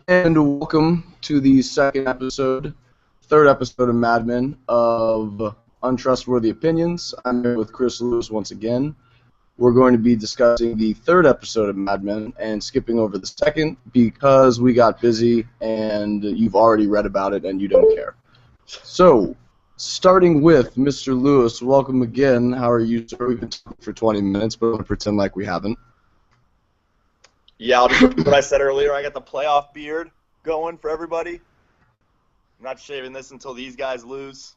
And welcome to the third episode of Mad Men of Untrustworthy Opinions. I'm here with Chris Lewis once again. We're going to be discussing the third episode of Mad Men and skipping over the second because we got busy and you've already read about it and you don't care. So, starting with Mr. Lewis, welcome again. How are you, sir? We've been talking for 20 minutes, but I'm going to pretend like we haven't. Yeah, I'll just repeat what I said earlier. I got the playoff beard going for everybody. I'm not shaving this until these guys lose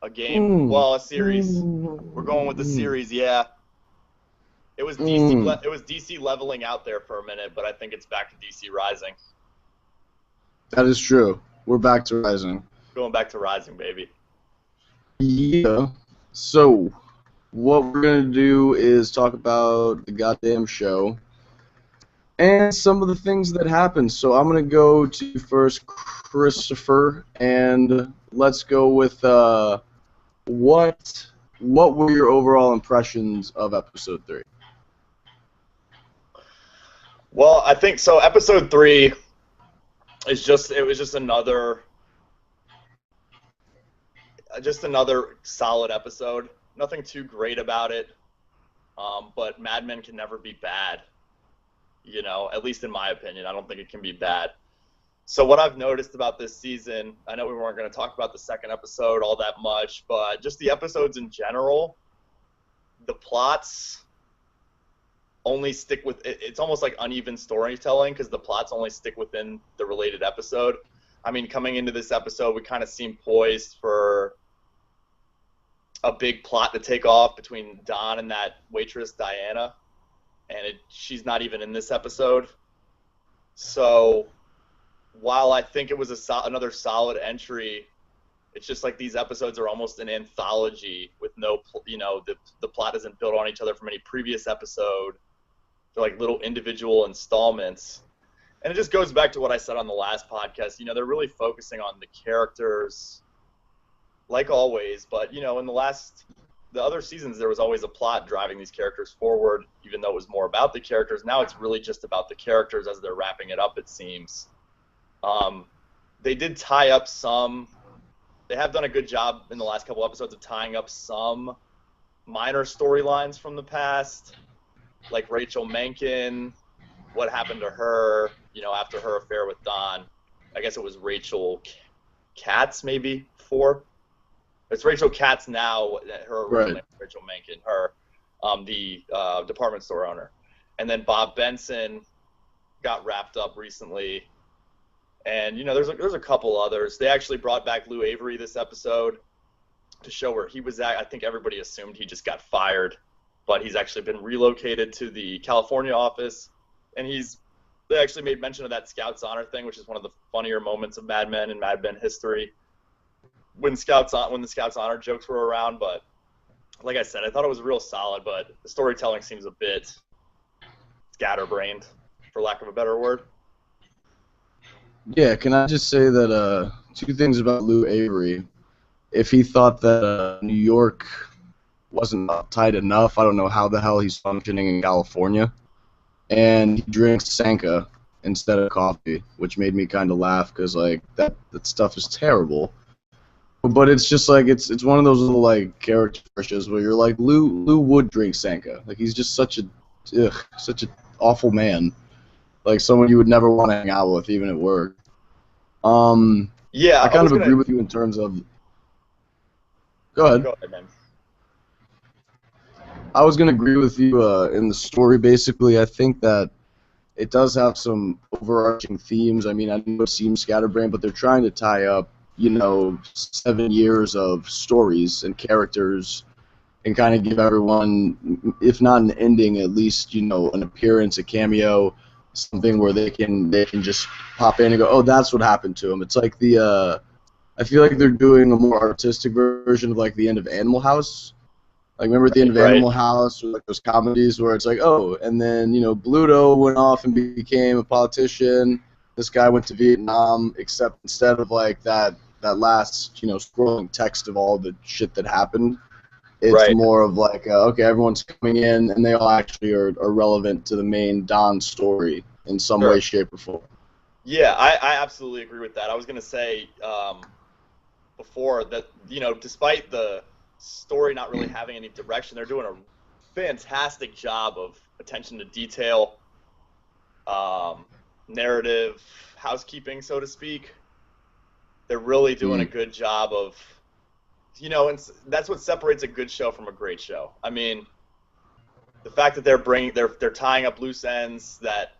a game. Well, a series. We're going with the series, yeah. It was DC leveling out there for a minute, but I think it's back to DC rising. That is true. We're back to rising. Going back to rising, baby. Yeah. So, what we're going to do is talk about the goddamn show and some of the things that happened. So I'm going to go to first Christopher, and let's go with what were your overall impressions of episode 3? Well, I think so. Episode 3 is just another solid episode. Nothing too great about it, but Mad Men can never be bad. You know, at least in my opinion, I don't think it can be bad. So what I've noticed about this season, I know we weren't going to talk about the second episode all that much, but just the episodes in general, the plots only stick with, it's almost like uneven storytelling because the plots only stick within the related episode. I mean, coming into this episode, we kind of seem poised for a big plot to take off between Don and that waitress, Diana. And she's not even in this episode. So while I think it was another solid entry, it's just like these episodes are almost an anthology with no, the plot isn't built on each other from any previous episode. They're like little individual installments. And it just goes back to what I said on the last podcast. You know, they're really focusing on the characters, like always. But, you know, in the other seasons, there was always a plot driving these characters forward, even though it was more about the characters. Now it's really just about the characters as they're wrapping it up, it seems. They did tie up some. They have done a good job in the last couple episodes of tying up some minor storylines from the past, like Rachel Menken, what happened to her, you know, after her affair with Don. I guess it was Rachel Katz, maybe, before. It's Rachel Katz now, her original name was Rachel Menken, the department store owner. And then Bob Benson got wrapped up recently. And, you know, there's a couple others. They actually brought back Lou Avery this episode to show where he was at. I think everybody assumed he just got fired, but he's actually been relocated to the California office. And they actually made mention of that Scouts Honor thing, which is one of the funnier moments of Mad Men and Mad Men history. When the Scouts Honor jokes were around, but like I said, I thought it was real solid, but the storytelling seems a bit scatterbrained, for lack of a better word. Yeah, can I just say that two things about Lou Avery. If he thought that New York wasn't tight enough, I don't know how the hell he's functioning in California. And he drinks Sanka instead of coffee, which made me kind of laugh because like that stuff is terrible. But it's just like it's one of those little like character pushes where you're like Lou would drink Sanka. Like he's just such an awful man. Like someone you would never want to hang out with, even at work. Yeah, I kind of agree with you in terms of. Go ahead. Go ahead, man. I was gonna agree with you in the story. Basically, I think that it does have some overarching themes. I mean, I know it seems scatterbrained, but they're trying to tie up, 7 years of stories and characters and kind of give everyone, if not an ending, at least, an appearance, a cameo, something where they can just pop in and go, oh, that's what happened to him. It's like I feel like they're doing a more artistic version of like the end of Animal House. Like, remember at the end of Animal House, or like those comedies where it's like, oh, and then, Bluto went off and became a politician. This guy went to Vietnam, except instead of like that last, scrolling text of all the shit that happened, it's more of like, okay, everyone's coming in, and they all actually are relevant to the main Don story in some way, shape, or form. Yeah, I absolutely agree with that. I was going to say before that, despite the story not really having any direction, they're doing a fantastic job of attention to detail, um, narrative, housekeeping, so to speak. They're really doing a Mm. good job of, and that's what separates a good show from a great show. I mean, the fact that they're tying up loose ends that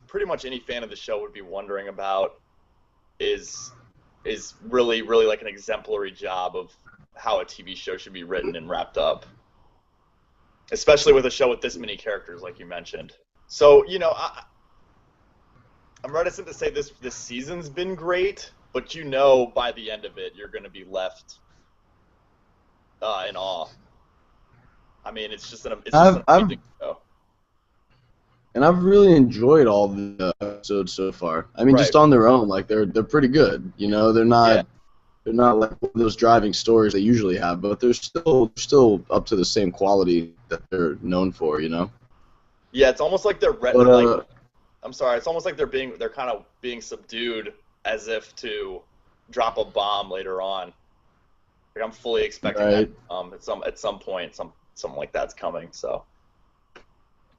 pretty much any fan of the show would be wondering about is really really like an exemplary job of how a TV show should be written and wrapped up, especially with a show with this many characters like you mentioned. So I'm reticent to say this season's been great, but by the end of it you're going to be left in awe. I mean, it's just an I've amazing show. and I've really enjoyed all the episodes so far. I mean, Right. just on their own, like they're pretty good. You know, Yeah. they're not like one of those driving stories they usually have, but they're still up to the same quality that they're known for. You know. Yeah. It's almost like But like I'm sorry. It's almost like they're kind of being subdued as if to drop a bomb later on. Like I'm fully expecting that right, at some point something like that's coming. So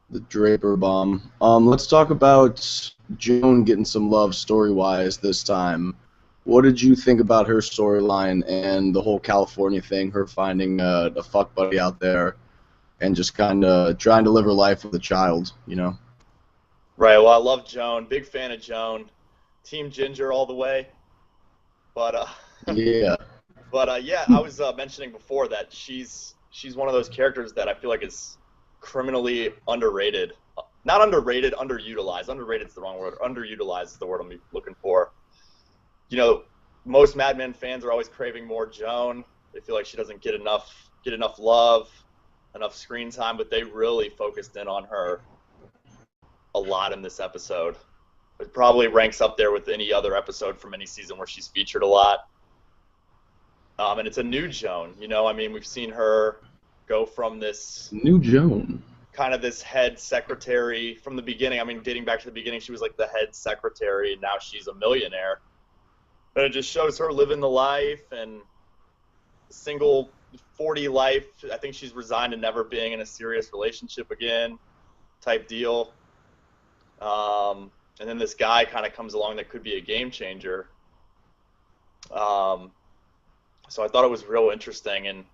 the Draper bomb. Let's talk about Joan getting some love story wise this time. What did you think about her storyline and the whole California thing? Her finding a fuck buddy out there and just kind of trying to live her life with a child. You know. right. Well, I love Joan. Big fan of Joan. Team Ginger all the way. But Yeah. yeah, I was mentioning before that she's one of those characters that I feel like is criminally underrated. Not underrated, underutilized. Underrated is the wrong word. Underutilized is the word I'm looking for. You know, most Mad Men fans are always craving more Joan. They feel like she doesn't get enough love, enough screen time, but they really focused in on her a lot in this episode. It probably ranks up there with any other episode from any season where she's featured a lot. And it's a new Joan. I mean, we've seen her go from this New Joan. kind of this head secretary from the beginning. I mean, dating back to the beginning, she was like the head secretary, and now she's a millionaire. And it just shows her living the life and single 40 life. I think she's resigned to never being in a serious relationship again, type deal. And then this guy kind of comes along that could be a game changer. Um, so I thought it was real interesting, and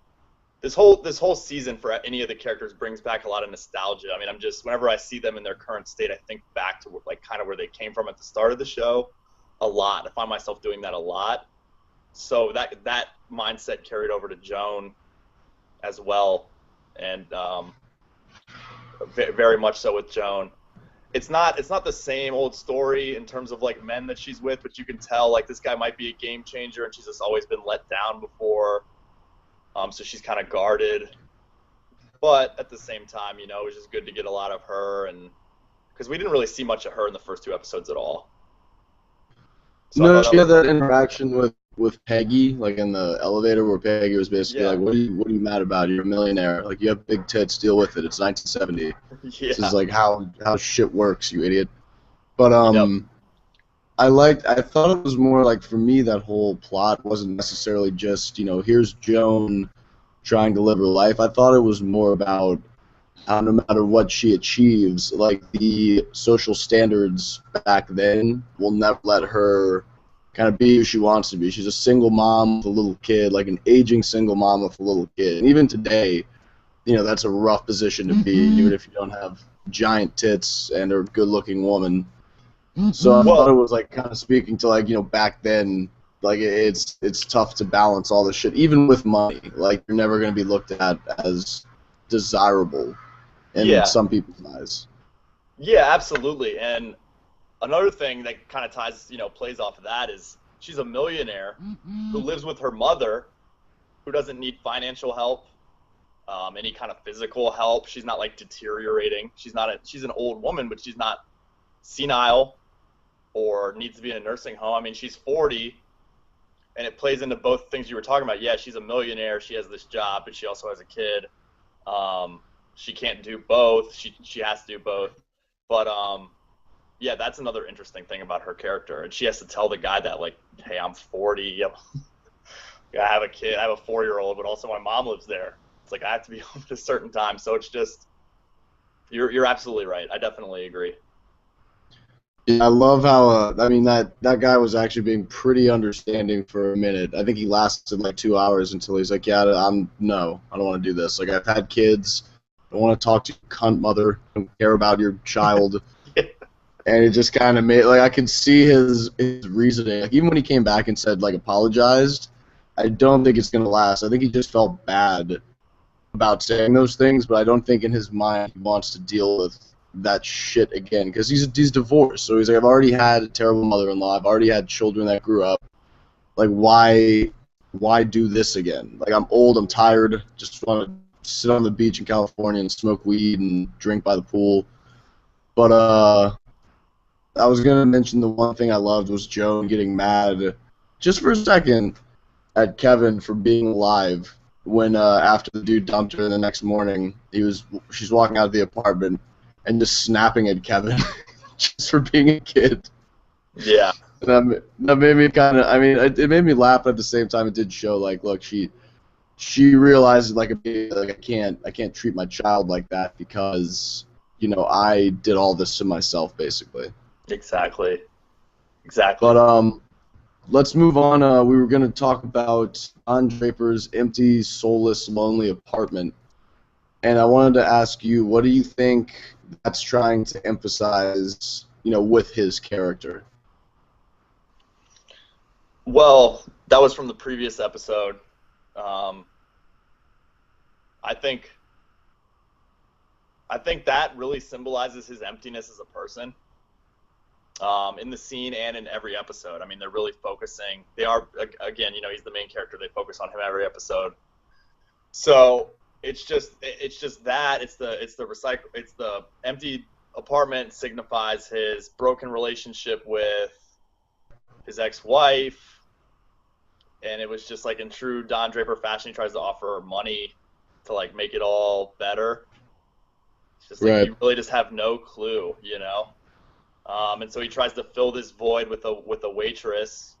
this whole season for any of the characters brings back a lot of nostalgia. I mean, I'm just whenever I see them in their current state, I think back to like kind of where they came from at the start of the show a lot. I find myself doing that a lot. So that mindset carried over to Joan as well, and very much so with Joan. It's not the same old story in terms of like men that she's with, but you can tell like this guy might be a game changer, and she's just always been let down before. So she's kind of guarded, but at the same time, it was just good to get a lot of her, and because we didn't really see much of her in the first two episodes at all. So I No, thought that she was had that interaction with Peggy, like in the elevator, where Peggy was basically yeah, like, what are you mad about? You're a millionaire. Like you have big tits. Deal with it. It's 1970. This is yeah, like how shit works, you idiot. But yep, I thought it was more like for me that whole plot wasn't necessarily just here's Joan trying to live her life. I thought it was more about how no matter what she achieves, like the social standards back then will never let her kind of be who she wants to be. She's a single mom with a little kid, like an aging single mom with a little kid. And even today, that's a rough position to be, even if you don't have giant tits and are a good-looking woman. So I thought it well, was like kind of speaking to like back then, like it's tough to balance all this shit, even with money. Like you're never going to be looked at as desirable in yeah, some people's eyes. yeah, absolutely. And another thing that kind of ties, plays off of that is she's a millionaire who lives with her mother, who doesn't need financial help, any kind of physical help. She's not like deteriorating. She's an old woman, but she's not senile or needs to be in a nursing home. I mean, she's 40, and it plays into both things you were talking about. Yeah, she's a millionaire. She has this job, but she also has a kid. She can't do both. She has to do both. But yeah, that's another interesting thing about her character, and she has to tell the guy that like, hey, I'm 40, I have a kid, I have a 4-year-old, but also my mom lives there. It's like I have to be home at a certain time, so it's just you're absolutely right. I definitely agree. Yeah, I love how I mean that guy was actually being pretty understanding for a minute. I think he lasted like 2 hours until he's like, yeah, I don't want to do this. Like I've had kids, I don't want to talk to your cunt mother, I don't care about your child. And it just kind of made, like, I could see his reasoning. Like, even when he came back and said, like, apologized, I don't think it's going to last. I think he just felt bad about saying those things, but I don't think in his mind he wants to deal with that shit again. Because he's divorced, so he's like, I've already had a terrible mother-in-law. I've already had children that grew up. Like, why do this again? Like, I'm old, I'm tired, just want to sit on the beach in California and smoke weed and drink by the pool. But, I was gonna mention the one thing I loved was Joan getting mad, just for a second, at Kevin for being alive when after the dude dumped her the next morning, she's walking out of the apartment and just snapping at Kevin just for being a kid. Yeah. And that made me kind of, I mean, it made me laugh, but at the same time, it did show like, look, she realizes like I can't treat my child like that because I did all this to myself basically. Exactly. Exactly. But let's move on. We were going to talk about Don Draper's empty, soulless, lonely apartment, and I wanted to ask you, what do you think that's trying to emphasize, with his character? Well, that was from the previous episode. Um, I think that really symbolizes his emptiness as a person. In the scene and in every episode. I mean, they're really focusing. They are, again, he's the main character. They focus on him every episode. So it's just that it's the empty apartment signifies his broken relationship with his ex-wife, and it was just like in true Don Draper fashion, he tries to offer her money to like make it all better. It's just like Right. you really just have no clue. And so he tries to fill this void with a waitress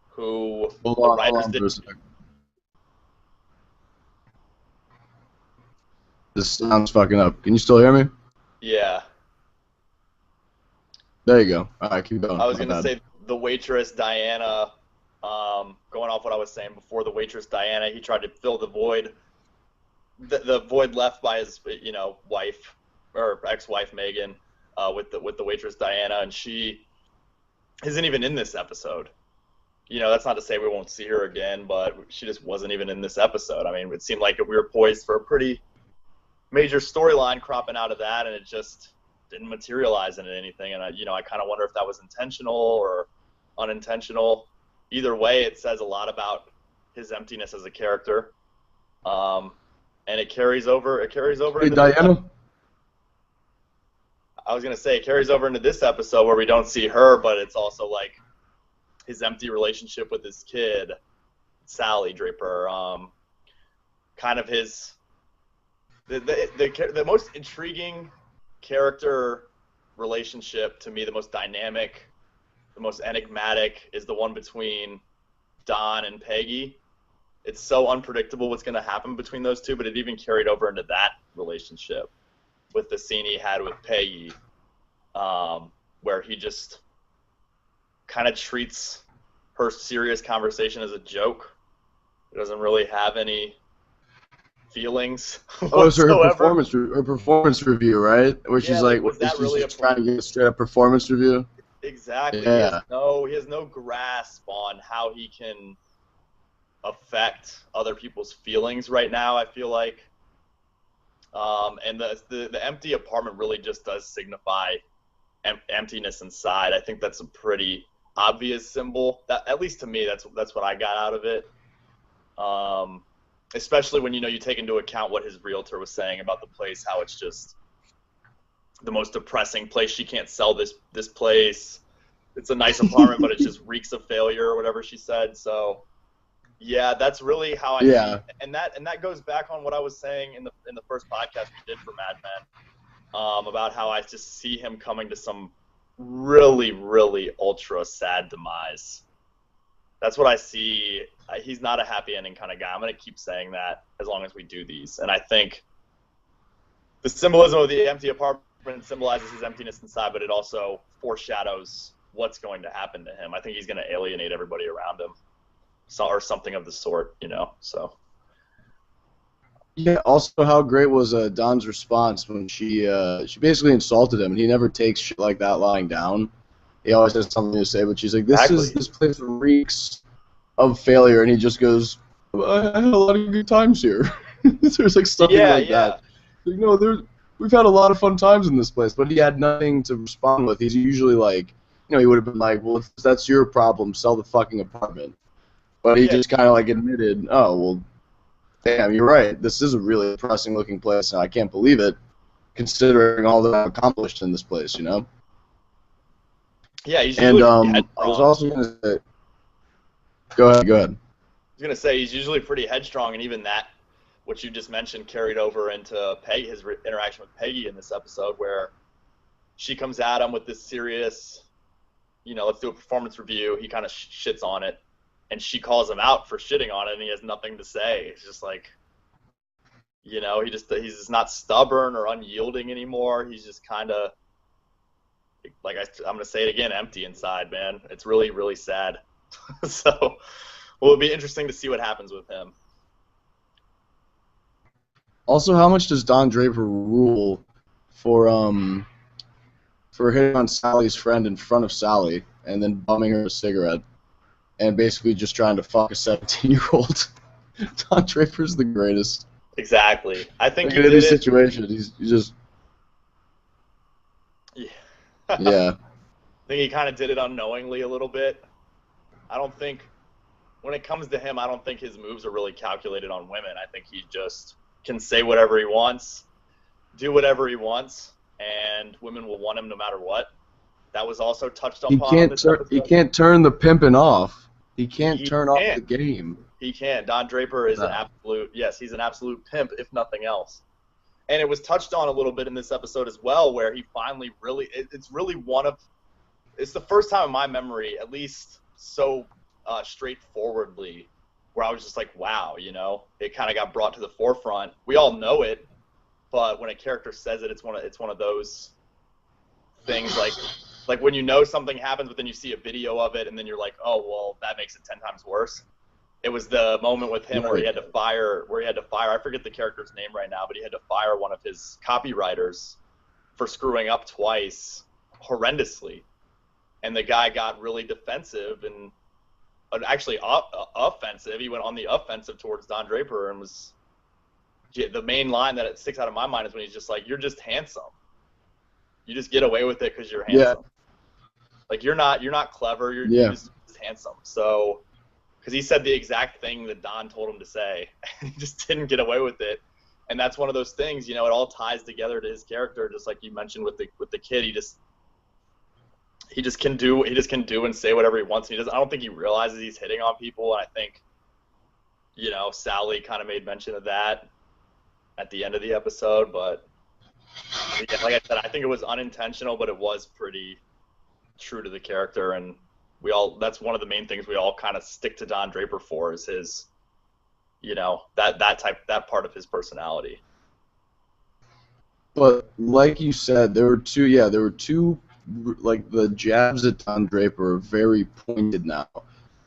who the Hold writers on for a didn't. sec. This sound's fucking up. Can you still hear me? Yeah, There you go. All right, keep going. I was My gonna bad. say the waitress Diana. Going off what I was saying before, the waitress Diana, he tried to fill the void, the void left by his wife or ex-wife Megan, with the waitress Diana, and she isn't even in this episode. That's not to say we won't see her again, but she just wasn't even in this episode. I mean, it seemed like we were poised for a pretty major storyline cropping out of that, and it just didn't materialize into anything. And I kind of wonder if that was intentional or unintentional. Either way, it says a lot about his emptiness as a character, and it carries over. It carries over Hey, into this. Diana. I was gonna say it carries over into this episode where we don't see her, but it's also like his empty relationship with his kid, Sally Draper. Kind of his the most intriguing character relationship to me, the most dynamic, the most enigmatic is the one between Don and Peggy. It's so unpredictable what's going to happen between those two, but it even carried over into that relationship with the scene he had with Peggy, where he just kind of treats her serious conversation as a joke. He doesn't really have any feelings Oh, so whatsoever. her performance review, right? Where Yeah, she's like like, was that she's really a just trying to get a straight up performance review. exactly? Yeah. He has no grasp on how he can affect other people's feelings right now. I feel like, and the empty apartment really just does signify emptiness inside. I think that's a pretty obvious symbol. That, at least to me, that's what I got out of it. Especially when you take into account what his realtor was saying about the place, how it's just the most depressing place. She can't sell this place. It's a nice apartment, but it just reeks of failure or whatever she said. So yeah, that's really how I see, and that goes back on what I was saying in the first podcast we did for Mad Men, about how I just see him coming to some really, really ultra sad demise. That's what I see. He's not a happy ending kind of guy. I'm going to keep saying that as long as we do these. And I think the symbolism of the empty apartment symbolizes his emptiness inside, but it also foreshadows what's going to happen to him. I think he's going to alienate everybody around him, or something of the sort, you know. So. Yeah. Also, how great was Don's response when she basically insulted him, and he never takes shit like that lying down. He always has something to say, but she's like, Exactly. This place reeks of failure," and he just goes, "I had a lot of good times here." There's like something Yeah, like yeah. that. Like, no, we've had a lot of fun times in this place, but he had nothing to respond with. He's usually like, he would have been like, "Well, if that's your problem, sell the fucking apartment." But he Yeah, just kind of like admitted, "Oh, well, damn, you're right. This is a really depressing looking place, and I can't believe it, considering all that I've accomplished in this place, you know?" yeah, he's And usually pretty I was headstrong. also gonna say, go ahead, go ahead. I was going to say he's usually pretty headstrong, and even that, what you just mentioned, carried over into his interaction with Peggy in this episode, where she comes at him with this serious, let's do a performance review. He kind of shits on it, and she calls him out for shitting on it, and he has nothing to say. It's just like, he's just not stubborn or unyielding anymore. He's just kind of, like I'm going to say it again, empty inside, man. It's really, really sad. So, well, it'll be interesting to see what happens with him. Also, how much does Don Draper rule for hitting on Sally's friend in front of Sally and then bumming her a cigarette and basically just trying to fuck a 17-year-old? Don Draper's the greatest. Exactly. I think Like, he in did any it. situation, he's just Yeah. yeah. I think he kind of did it unknowingly a little bit. I don't think, when it comes to him, I don't think his moves are really calculated on women. I think he just can say whatever he wants, do whatever he wants, and women will want him no matter what. That was also touched upon on this He episode. can't turn the pimping off. He can't He turn off can. the game. He can. Don Draper is an No. absolute, yes, he's an absolute pimp, if nothing else. And it was touched on a little bit in this episode as well, where he finally really, it's really it's the first time in my memory, at least so straightforwardly, where I was just like, wow, it kind of got brought to the forefront. We all know it, but when a character says it, it's one of those things like when something happens, but then you see a video of it, and then you're like, oh, well, that makes it 10 times worse. It was the moment with him where he Right. had to fire. I forget the character's name right now, but he had to fire one of his copywriters for screwing up twice, horrendously, and the guy got really defensive and actually offensive. He went on the offensive towards Don Draper and was. The main line that it sticks out of my mind is when he's just like, "You're just handsome. You just get away with it because you're Yeah. handsome. Like you're not clever. You're Yeah. just handsome." So. Because he said the exact thing that Don told him to say. He just didn't get away with it, and that's one of those things. It all ties together to his character, just like you mentioned with the kid. He just can do and say whatever he wants. And he doesn't. I don't think he realizes he's hitting on people, and I think, Sally kind of made mention of that at the end of the episode. But yeah, like I said, I think it was unintentional, but it was pretty true to the character, and that's one of the main things we all kind of stick to Don Draper for, is his, that part of his personality. But like you said, there were two, like the jabs at Don Draper are very pointed now.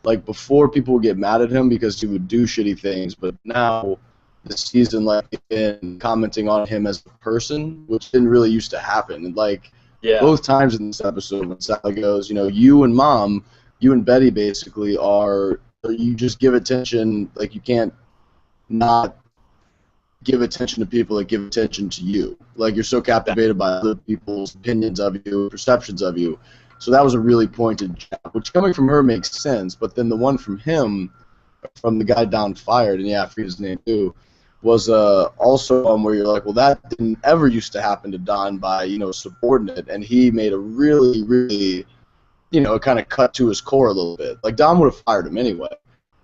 Like before, people would get mad at him because he would do shitty things, but now this season, like, they've been commenting on him as a person, which didn't really used to happen. And like Yeah, both times in this episode, when Sally goes, you and Mom, you and Betty basically you just give attention, like you can't not give attention to people that give attention to you. Like you're so captivated by other people's opinions of you, perceptions of you. So that was a really pointed jab, which coming from her makes sense. But then the one from him, from the guy Don fired, and yeah, I forget his name too, was also one where you're like, well, that didn't ever used to happen to Don by subordinate, and he made a really, really, it kind of cut to his core a little bit. Like Don would have fired him anyway.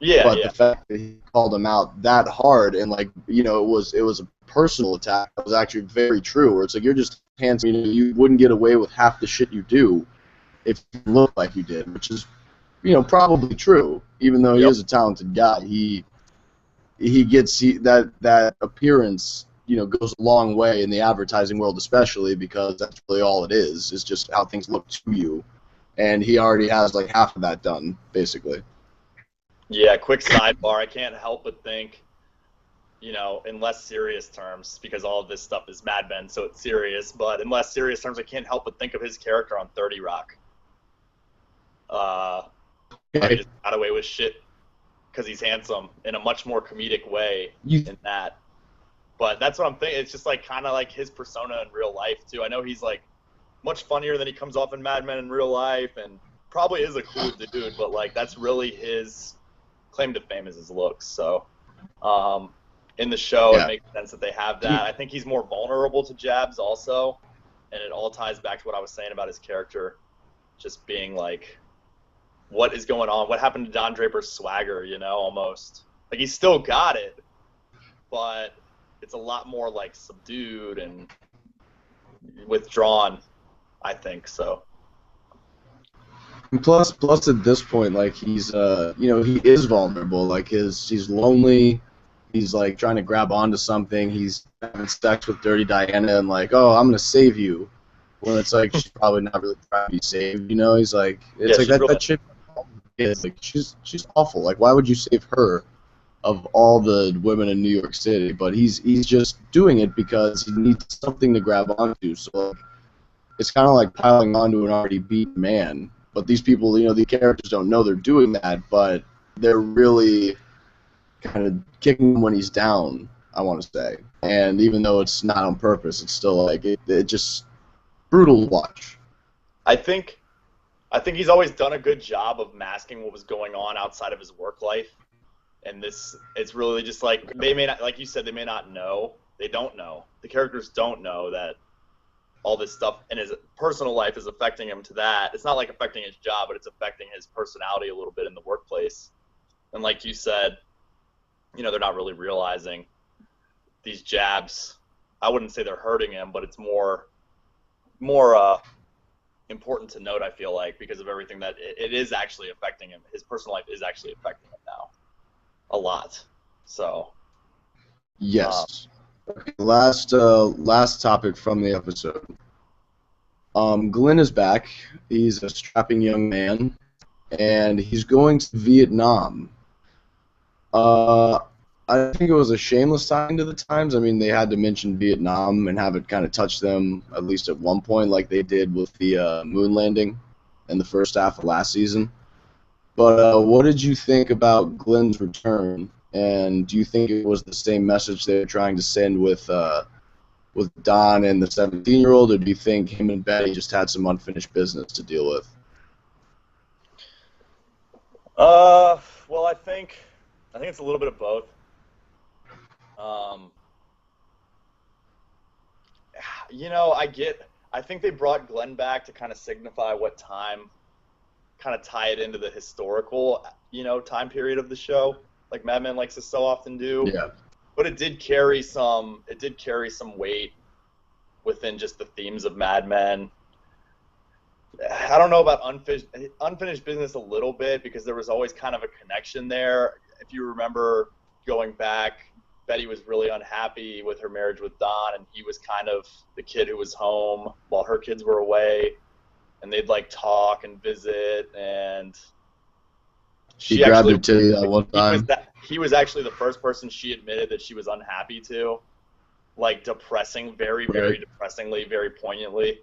yeah, But yeah, the fact that he called him out that hard and it was a personal attack that was actually very true. Where it's like, you're just handsome, you wouldn't get away with half the shit you do. if you look like you did, which is, probably true. Even though he Yep. is a talented guy, he gets that appearance, goes a long way in the advertising world, especially because that's really all it is just how things look to you. And he already has like half of that done, basically. Yeah, quick sidebar. I can't help but think, in less serious terms, because all of this stuff is Mad Men, so it's serious, but in less serious terms, I can't help but think of his character on 30 Rock. Where he just got away with shit because he's handsome in a much more comedic way in that. But that's what I'm thinking. It's just like kind of like his persona in real life, too. I know he's like much funnier than he comes off in Mad Men in real life, and probably is a cool dude, but like that's really his claim to fame is his looks. So in the show, It makes sense that they have that. I think he's more vulnerable to jabs also, and it all ties back to what I was saying about his character just being like, what is going on? What happened to Don Draper's swagger, almost? Like, he's still got it, but it's a lot more like subdued and withdrawn, I think, so. Plus at this point, like he's he is vulnerable. Like he's lonely. He's like trying to grab onto something. He's having sex with Dirty Diana and like, oh, I'm gonna save you. When it's like she's probably not really trying to be saved. He's like, it's like that chick is like she's awful. Like, why would you save her of all the women in New York City? But he's just doing it because he needs something to grab onto. So like, it's kind of like piling onto an already beat man. But these people, the characters don't know they're doing that, but they're really kind of kicking him when he's down, I want to say. And even though it's not on purpose, it's still like it just brutal to watch. I think he's always done a good job of masking what was going on outside of his work life. And it's really just like, they may not, like you said, they may not know. They don't know. The characters don't know that all this stuff in his personal life is affecting him to that. It's not like affecting his job, but it's affecting his personality a little bit in the workplace. And like you said, they're not really realizing these jabs. I wouldn't say they're hurting him, but it's more important to note, I feel like, because of everything that it is actually affecting him. His personal life is actually affecting him now a lot. So yes. Okay, last topic from the episode. Glenn is back. He's a strapping young man, and he's going to Vietnam. I think it was a shameless sign to the times. I mean, they had to mention Vietnam and have it kind of touch them at least at one point, like they did with the moon landing in the first half of last season. But what did you think about Glenn's return? And do you think it was the same message they were trying to send with Don and the 17-year-old, or do you think him and Betty just had some unfinished business to deal with? Well, I think it's a little bit of both. I think they brought Glenn back to kind of signify what time, kind of tie it into the historical, time period of the show, like Mad Men likes to so often do. Yeah. But it did carry some weight within just the themes of Mad Men. I don't know about unfinished business a little bit, because there was always kind of a connection there. If you remember going back, Betty was really unhappy with her marriage with Don, and he was kind of the kid who was home while her kids were away, and they'd like talk and visit, and she grabbed her titty that one time. He was actually the first person she admitted that she was unhappy to, like very, very depressingly, very poignantly,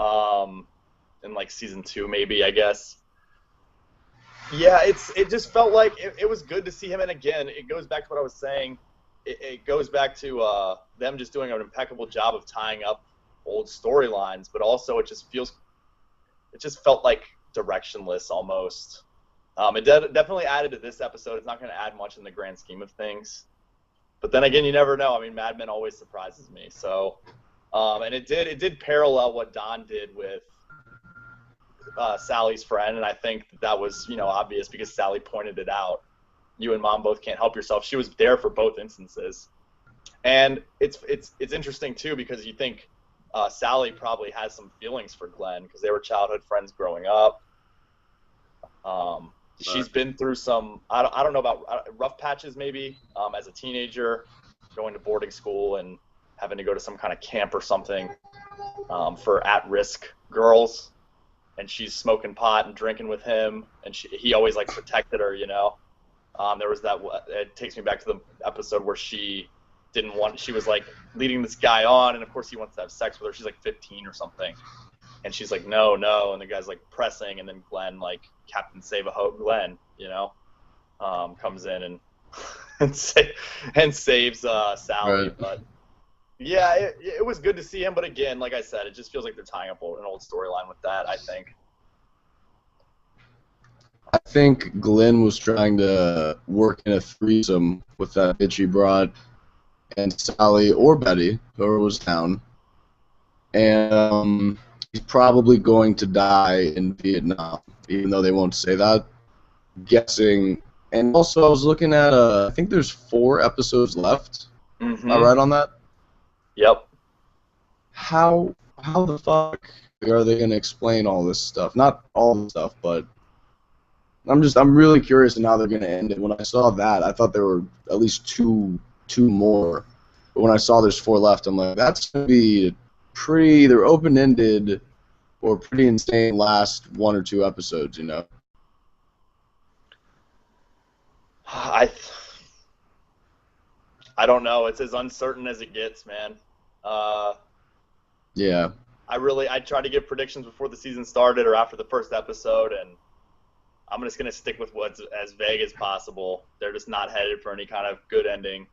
in like season 2 maybe, I guess. Yeah, it just felt like it was good to see him, and again, it goes back to what I was saying. It goes back to them just doing an impeccable job of tying up old storylines, but also it just felt like directionless almost. It definitely added to this episode. It's not going to add much in the grand scheme of things, but then again, you never know. I mean, Mad Men always surprises me. So, and it did parallel what Don did with Sally's friend, and I think that was obvious because Sally pointed it out. You and Mom both can't help yourself. She was there for both instances, and it's interesting too, because you think Sally probably has some feelings for Glenn because they were childhood friends growing up. She's been through some, I don't know about rough patches maybe as a teenager, going to boarding school and having to go to some kind of camp or something for at-risk girls. And she's smoking pot and drinking with him, and he always like protected her, you know. There was that. It takes me back to the episode where she was like leading this guy on, and of course he wants to have sex with her. She's like 15 or something, and she's like, no, and the guy's like pressing, and then Glenn, like Captain Save-A-Ho Glenn, you know, comes in and and saves Sally. Right. But yeah, it was good to see him, but again, like I said, it just feels like they're tying up an old storyline with that, I think. I think Glenn was trying to work in a threesome with that bitch he brought, and Sally or Betty, whoever was down. And he's probably going to die in Vietnam, even though they won't say that. Guessing. And also, I was looking at, I think there's 4 episodes left. Mm-hmm. Am I right on that? Yep. How the fuck are they going to explain all this stuff? Not all the stuff, but I'm really curious in how they're going to end it. When I saw that, I thought there were at least two more. But when I saw there's 4 left, I'm like, that's going to be pretty either open-ended or pretty insane last 1 or 2 episodes, you know? I don't know. It's as uncertain as it gets, man. Yeah. I tried to give predictions before the season started or after the first episode, and I'm just going to stick with what's as vague as possible. They're just not headed for any kind of good ending.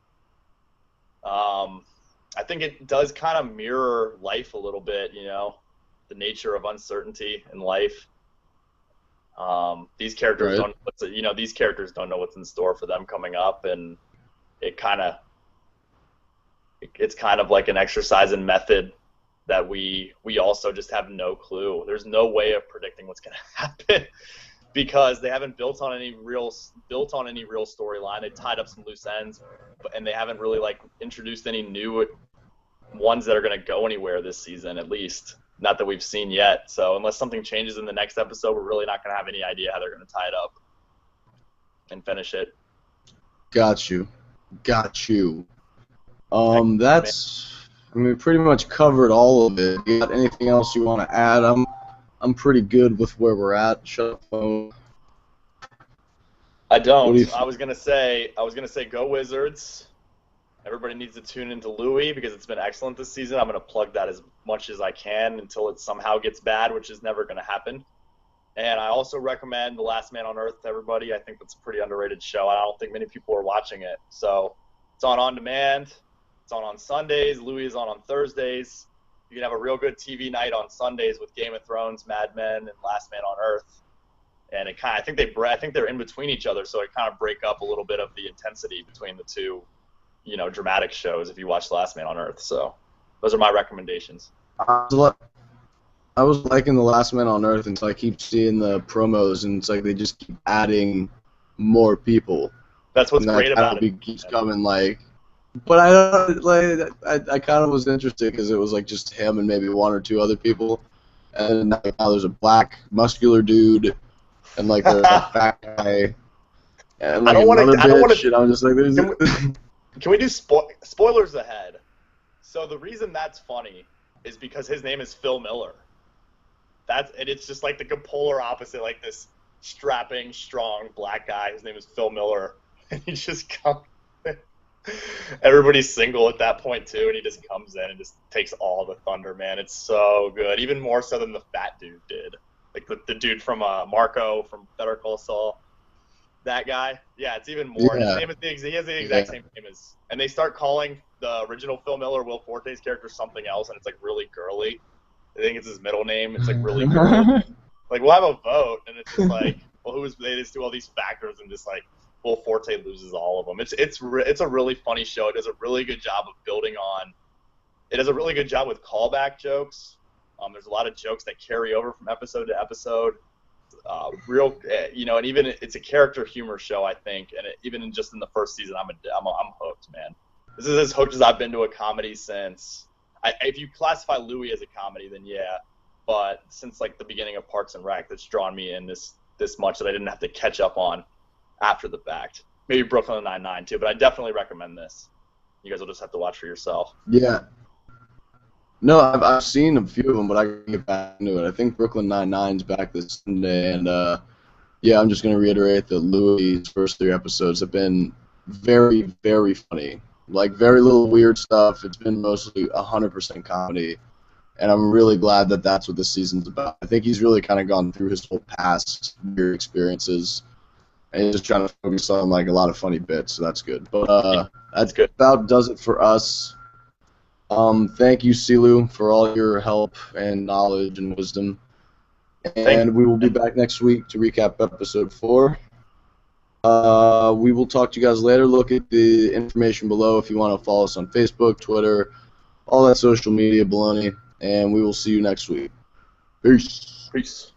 I think it does kind of mirror life a little bit, you know, the nature of uncertainty in life. These characters these characters don't know what's in store for them coming up, and it's kind of like an exercise in method that we also just have no clue. There's no way of predicting what's going to happen because they haven't built on any real storyline. They tied up some loose ends, and they haven't really like introduced any new ones that are going to go anywhere this season, at least not that we've seen yet. So unless something changes in the next episode, we're really not going to have any idea how they're going to tie it up and finish it. Got you. We pretty much covered all of it. You got anything else you want to add? I'm pretty good with where we're at. Shut up, phone. I don't. I was gonna say go Wizards. Everybody needs to tune into Louis because it's been excellent this season. I'm gonna plug that as much as I can until it somehow gets bad, which is never gonna happen. And I also recommend The Last Man on Earth to everybody. I think that's a pretty underrated show. I don't think many people are watching it. So it's on demand. It's on Sundays. Louis is on Thursdays. You can have a real good TV night on Sundays with Game of Thrones, Mad Men, and Last Man on Earth. And it kind of, I think they're in between each other, so it kind of break up a little bit of the intensity between the two, you know, dramatic shows if you watch The Last Man on Earth. So those are my recommendations. I was liking The Last Man on Earth until I keep seeing the promos, and it's like they just keep adding more people. That's what's great about it. Keeps coming, like. But I kind of was interested because it was like just him and maybe 1 or 2 other people, and now there's a black muscular dude, and like there's a fat guy, and like another bitch, and I'm just like, can we do spoilers ahead? So the reason that's funny is because his name is Phil Miller. And it's just like the polar opposite, like this strapping, strong black guy. His name is Phil Miller, and he just comes. Everybody's single at that point too, and he just comes in and just takes all the thunder, man. It's so good, even more so than the fat dude did. Like the dude from Marco from Better Call Saul, that guy. Yeah, it's even more. Yeah. He has the exact same name as, and they start calling the original Phil Miller, Will Forte's character, something else, and it's like really girly. I think it's his middle name. It's like really girly. Like we'll have a vote, and it's just like, well, they just do all these factors and just like. Will Forte loses all of them. It's a really funny show. It does a really good job of building on. It does a really good job with callback jokes. There's a lot of jokes that carry over from episode to episode. And even it's a character humor show, I think. And even just in the first season, I'm hooked, man. This is as hooked as I've been to a comedy since If you classify Louis as a comedy, then yeah. But since like the beginning of Parks and Rec, that's drawn me in this much that I didn't have to catch up on after the fact. Maybe Brooklyn Nine-Nine too, but I definitely recommend this. You guys will just have to watch for yourself. Yeah. No, I've seen a few of them, but I can get back into it. I think Brooklyn Nine-Nine's back this Sunday, and yeah, I'm just going to reiterate that Louis' first 3 episodes have been very, very funny. Like, very little weird stuff. It's been mostly 100% comedy, and I'm really glad that that's what this season's about. I think he's really kind of gone through his whole past weird experiences, and he's just trying to focus on, like, a lot of funny bits, so that's good. But that's good. about does it for us. Thank you, Silu, for all your help and knowledge and wisdom. And we will be back next week to recap episode 4. We will talk to you guys later. Look at the information below if you want to follow us on Facebook, Twitter, all that social media baloney. And we will see you next week. Peace. Peace.